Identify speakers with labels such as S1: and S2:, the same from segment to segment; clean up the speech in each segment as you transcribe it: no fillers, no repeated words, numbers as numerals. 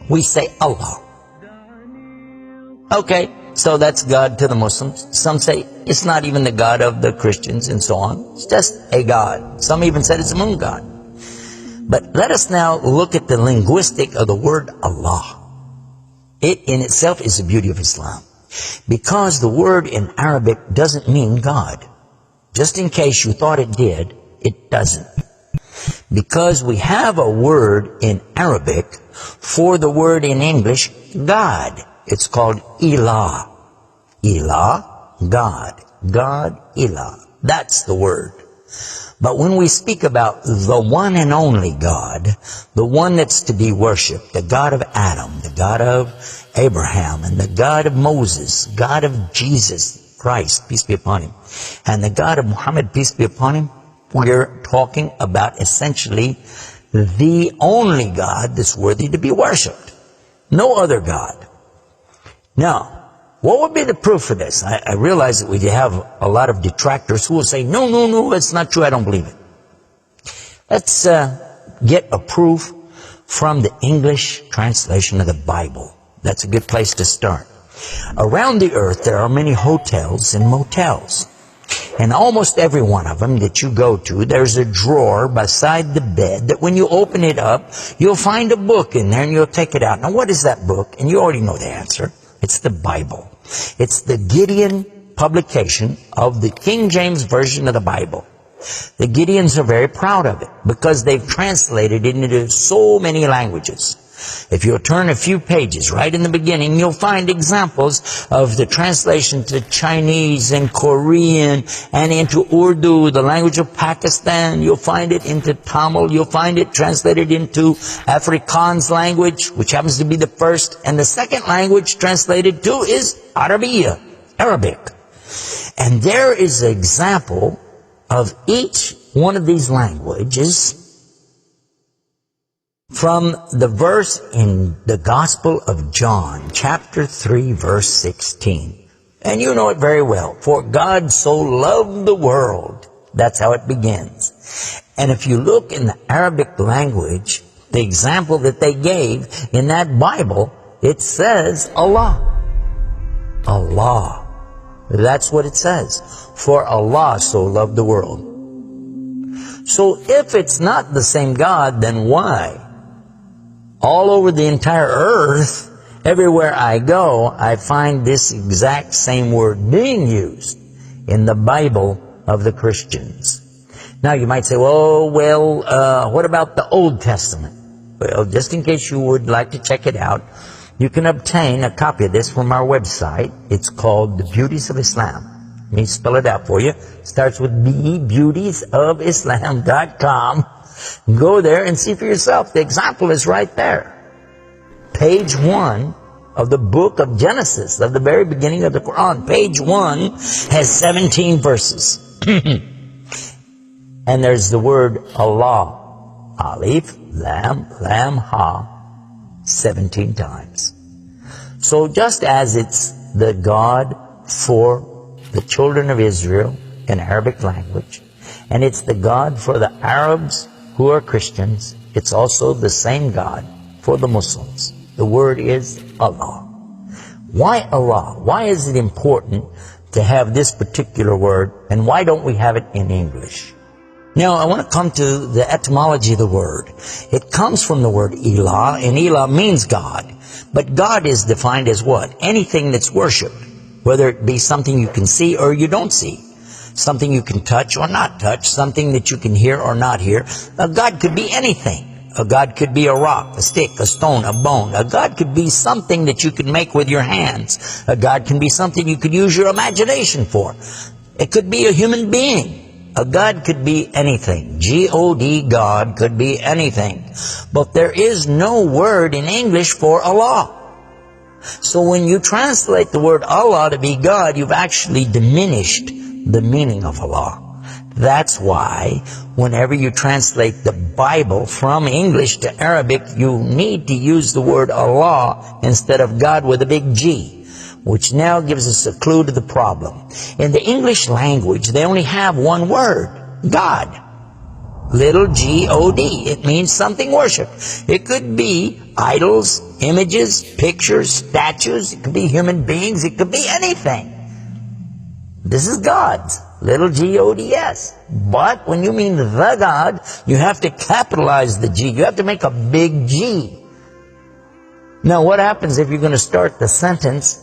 S1: we say Allah. Okay, so that's God to the Muslims. Some say it's not even the God of the Christians and so on. It's just a God. Some even said it's a moon God. But let us now look at the linguistic of the word Allah. It in itself is the beauty of Islam. Because the word in Arabic doesn't mean God. Just in case you thought it did, it doesn't. Because we have a word in Arabic for the word in English, God. It's called Ilah. Ilah, God. God, Ilah. That's the word. But when we speak about the one and only God, the one that's to be worshipped, the God of Adam, the God of Abraham, and the God of Moses, God of Jesus Christ, peace be upon him, and the God of Muhammad, peace be upon him, we're talking about essentially the only God that's worthy to be worshipped. No other God. Now, what would be the proof for this? I realize that we have a lot of detractors who will say, no, it's not true, I don't believe it. Let's get a proof from the English translation of the Bible. That's a good place to start. Around the earth, there are many hotels and motels. And almost every one of them that you go to, there's a drawer beside the bed that when you open it up, you'll find a book in there and you'll take it out. Now, what is that book? And you already know the answer. It's the Bible. It's the Gideon publication of the King James Version of the Bible. The Gideons are very proud of it because they've translated it into so many languages. If you'll turn a few pages right in the beginning, you'll find examples of the translation to Chinese and Korean and into Urdu, the language of Pakistan. You'll find it into Tamil. You'll find it translated into Afrikaans language, which happens to be the first. And the second language translated to is Arabiya, Arabic. And there is an example of each one of these languages from the verse in the Gospel of John, chapter 3, verse 16. And you know it very well. For God so loved the world. That's how it begins. And if you look in the Arabic language, the example that they gave in that Bible, it says Allah. Allah. That's what it says. For Allah so loved the world. So if it's not the same God, then why? All over the entire earth, everywhere I go, I find this exact same word being used in the Bible of the Christians. Now you might say, what about the Old Testament? Well, just in case you would like to check it out, you can obtain a copy of this from our website. It's called The Beauties of Islam. Let me spell it out for you. It starts with B, beautiesofislam.com. Go there and see for yourself. The example is right there. Page 1 of the book of Genesis, of the very beginning of the Quran. Page 1 has 17 verses. And there's the word Allah. Alif, Lam, Ha, 17 times. So just as it's the God for the children of Israel in Arabic language, and it's the God for the Arabs who are Christians, it's also the same God for the Muslims. The word is Allah. Why Allah? Why is it important to have this particular word, and why don't we have it in English? Now, I want to come to the etymology of the word. It comes from the word Ilah, and Ilah means God. But God is defined as what? Anything that's worshipped, whether it be something you can see or you don't see. Something you can touch or not touch, something that you can hear or not hear. A God could be anything. A God could be a rock, a stick, a stone, a bone. A God could be something that you can make with your hands. A God can be something you could use your imagination for. It could be a human being. A God could be anything. G-O-D, God could be anything. But there is no word in English for Allah. So when you translate the word Allah to be God, you've actually diminished the meaning of Allah. That's why whenever you translate the Bible from English to Arabic, you need to use the word Allah instead of God with a big G, which now gives us a clue to the problem. In the English language, they only have one word, God. Little G-O-D. It means something worshipped. It could be idols, images, pictures, statues. It could be human beings. It could be anything. This is God's. Little G-O-D-S. But when you mean the God, you have to capitalize the G. You have to make a big G. Now, what happens if you're going to start the sentence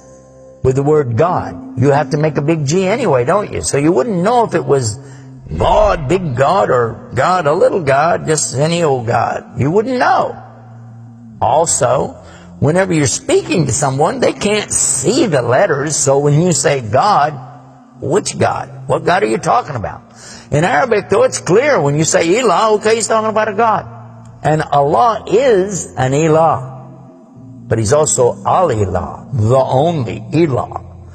S1: with the word God? You have to make a big G anyway, don't you? So you wouldn't know if it was God, big God, or God, a little God, just any old God. You wouldn't know. Also, whenever you're speaking to someone, they can't see the letters. So when you say God, which God? What God are you talking about? In Arabic, though, it's clear. When you say Ilah, okay, he's talking about a God. And Allah is an Ilah. But he's also Al-Ilah, the only Ilah.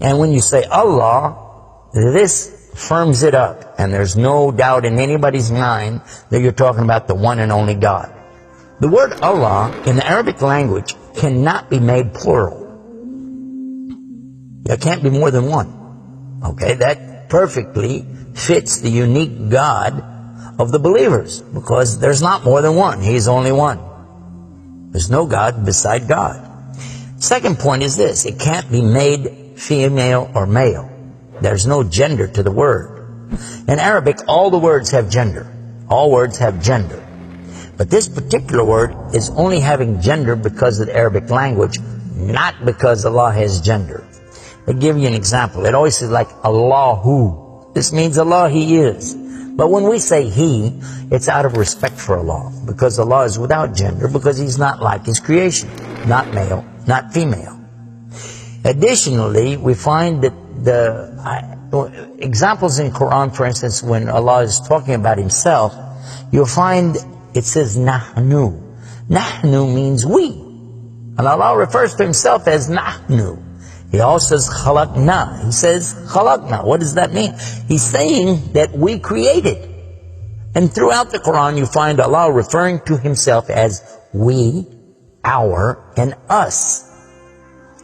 S1: And when you say Allah, this firms it up. And there's no doubt in anybody's mind that you're talking about the one and only God. The word Allah in the Arabic language cannot be made plural. There can't be more than one. Okay, that perfectly fits the unique God of the believers, because there's not more than one. He's only one. There's no God beside God. Second point is this: it can't be made female or male. There's no gender to the word. In Arabic, all the words have gender. All words have gender. But this particular word is only having gender because of the Arabic language, not because Allah has gender. I'll give you an example. It always says like Allahu. This means Allah, He is. But when we say He, it's out of respect for Allah, because Allah is without gender, because He's not like His creation. Not male, not female. Additionally, we find that the examples in Quran, for instance, when Allah is talking about Himself, you'll find it says Nahnu. Nahnu means we. And Allah refers to Himself as Nahnu. He also says khalaqna. He says khalaqna. What does that mean? He's saying that we created. And throughout the Quran you find Allah referring to Himself as we, our, and us.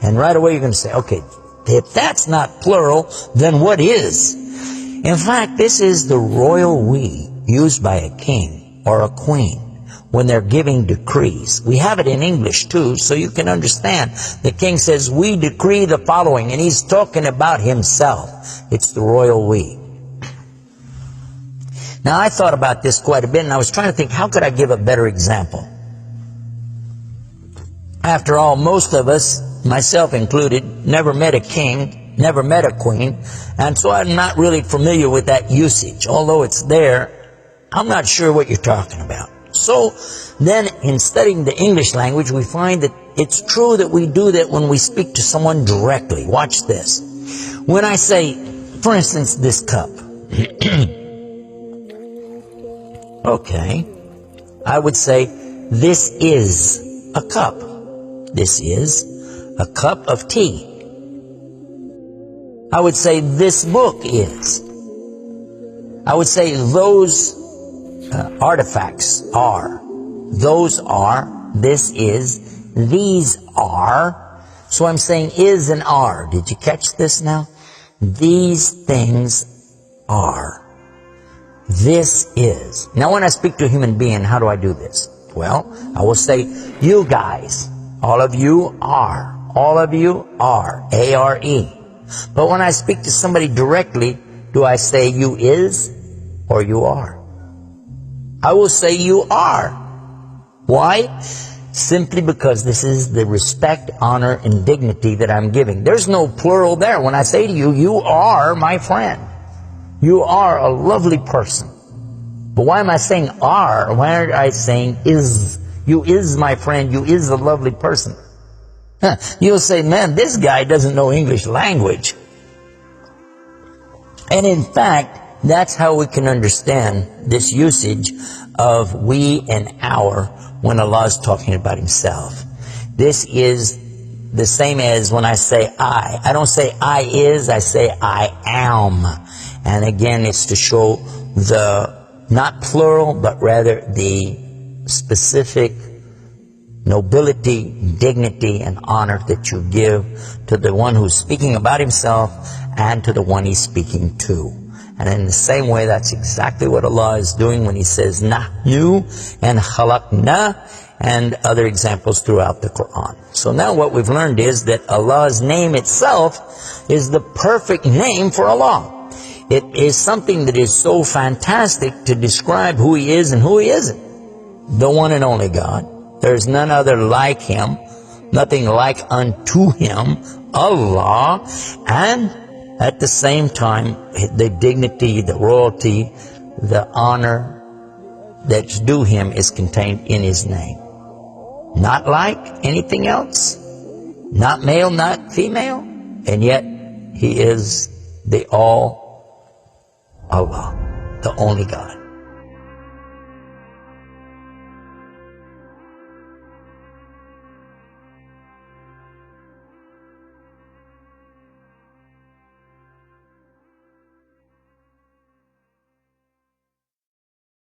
S1: And right away you're going to say, okay, if that's not plural, then what is? In fact, this is the royal we used by a king or a queen when they're giving decrees. We have it in English too, so you can understand. The king says, we decree the following, and he's talking about himself. It's the royal we. Now, I thought about this quite a bit, and I was trying to think, how could I give a better example? After all, most of us, myself included, never met a king, never met a queen, and so I'm not really familiar with that usage. Although it's there, I'm not sure what you're talking about. So then in studying the English language, we find that it's true that we do that when we speak to someone directly. Watch this. When I say, for instance, this cup. Okay. I would say, this is a cup. This is a cup of tea. I would say, this book is. I would say, those artifacts are. Those are. This is. These are. So I'm saying is and are. Did you catch this now? These things are. This is. Now when I speak to a human being, how do I do this? Well, I will say, you guys. All of you are. All of you are. A-R-E. But when I speak to somebody directly, do I say you is or you are? I will say you are. Why? Simply because this is the respect, honor, and dignity that I'm giving. There's no plural there. When I say to you, you are my friend. You are a lovely person. But why am I saying are? Why aren't I saying is? You is my friend. You is a lovely person. You'll say, man, this guy doesn't know English language. And in fact, that's how we can understand this usage of we and our when Allah is talking about Himself. This is the same as when I say I. I don't say I is, I say I am. And again, it's to show the, not plural, but rather the specific nobility, dignity, and honor that you give to the one who's speaking about himself and to the one he's speaking to. And in the same way, that's exactly what Allah is doing when He says Nahnu and Khalaqna. and other examples throughout the Quran. So now what we've learned is that Allah's name itself is the perfect name for Allah. It is something that is so fantastic to describe who He is and who He isn't. The one and only God. There is none other like Him, nothing like unto Him, Allah, and at the same time, the dignity, the royalty, the honor that's due Him is contained in His name. Not like anything else, not male, not female, and yet He is the all Allah, the only God.